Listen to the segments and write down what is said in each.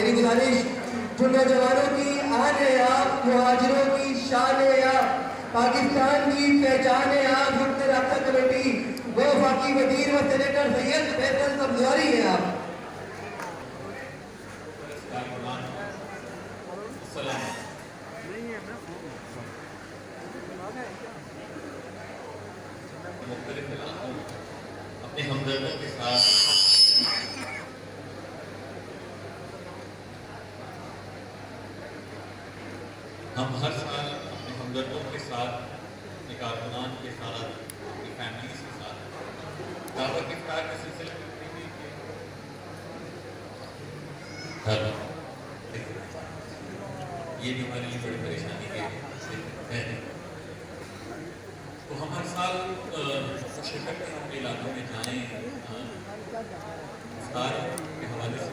मेरी गुजारिश जो नौजवानों की आन है आप, मुहाजिरों की शान है आप, पाकिस्तान की पहचान है आप, मुफ्त रास्ता कमेटी वो फाकी वजीर व सेनेटर सैयद फैसल सब्जारी है आप। अपने हमदर्दों के साथ हम हर साल अपने हमदर्दों के साथ, अपने कारकुनान के साथ, अपनी फैमिलीज के साथ दावत इफ्तार के सिलसिले में ये भी हमारे लिए बड़ी परेशानी है। तो हम हर साल शिरकत के हम इलाकों में जाएँ इफ्तार के हवाले से,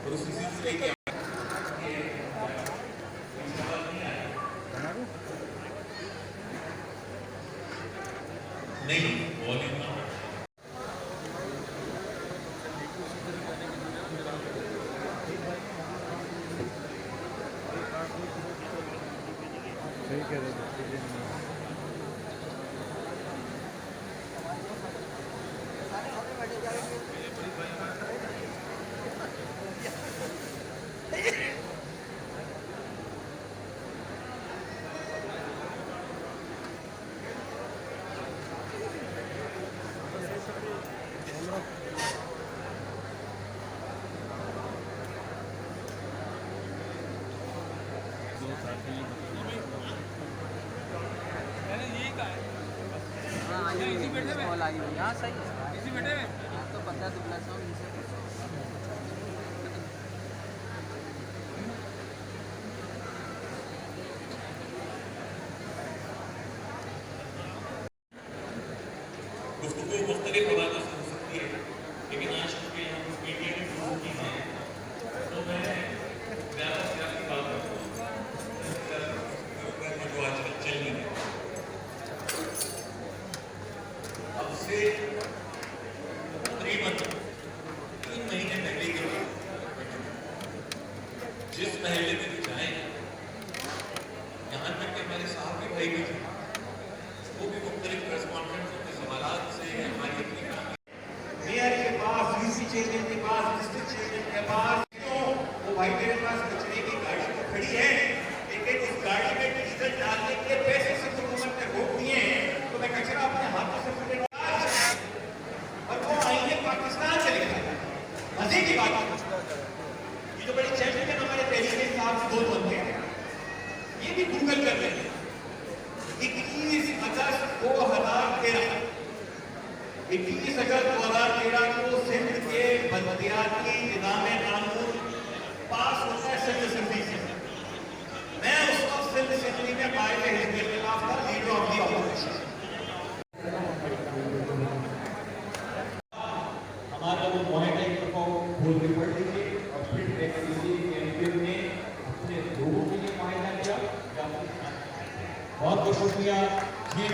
और उसी सिलसिले के नहीं वो नहीं ठीक है। यहाँ सही है इसी बैठे में तो पता है दुबला सा गुफ्तगू मुख्तलिफ हवालों से हो सकती है, लेकिन आज चूंकि हम मीडिया की गुफ्तगू हैं तो मैं ज़्यादा सियासी बात करूँगा जो आजकल चल रही है। अब से तकरीबन 3 महीने पहले के जिस महल्ले में भी जाएं, यहाँ तक कि हमारे साहब भी भाई भी थे, वो भी मुख्तलिफ प्रेस कॉन्फ्रेंसों के सवालात से हमारी अपनी मेयर के पास, यूसी चेयरमैन के पास, डिस्ट्रिक्ट चेयरमैन के पास, तो वो भाई मेरे पास कचरे की गाड़ी तो खड़ी है, लेकिन उस गाड़ी में डीजल डालने के पैसे से हुकूमत ने रोक दिए हैं, तो मैं कचरा अपने हाथों से फटे और वो आएंगे पाकिस्तान चले गए। मजे की बात ये जो बड़े चैंपियन हमारे तहरीक इंसाफ दो बनते हैं, ये भी गूगल कर रहे हैं। 21 अगस्त 2013 को सिंध के बलदियाती निज़ाम कानून पास होता है सिंध असेंबली से। मैं उस वक्त सिंध असेंबली में कायद हिज़्ब इख्तिलाफ था, लीडर ऑफ दी ऑपोजिशन। हमारा वो मुआहदा एक दफा खोल के पढ़ लीजिए और फिर देख लीजिए कि एमपीओ ने अपने लोगों के लिए मुआहदा किया। बहुत बहुत शुक्रिया जी।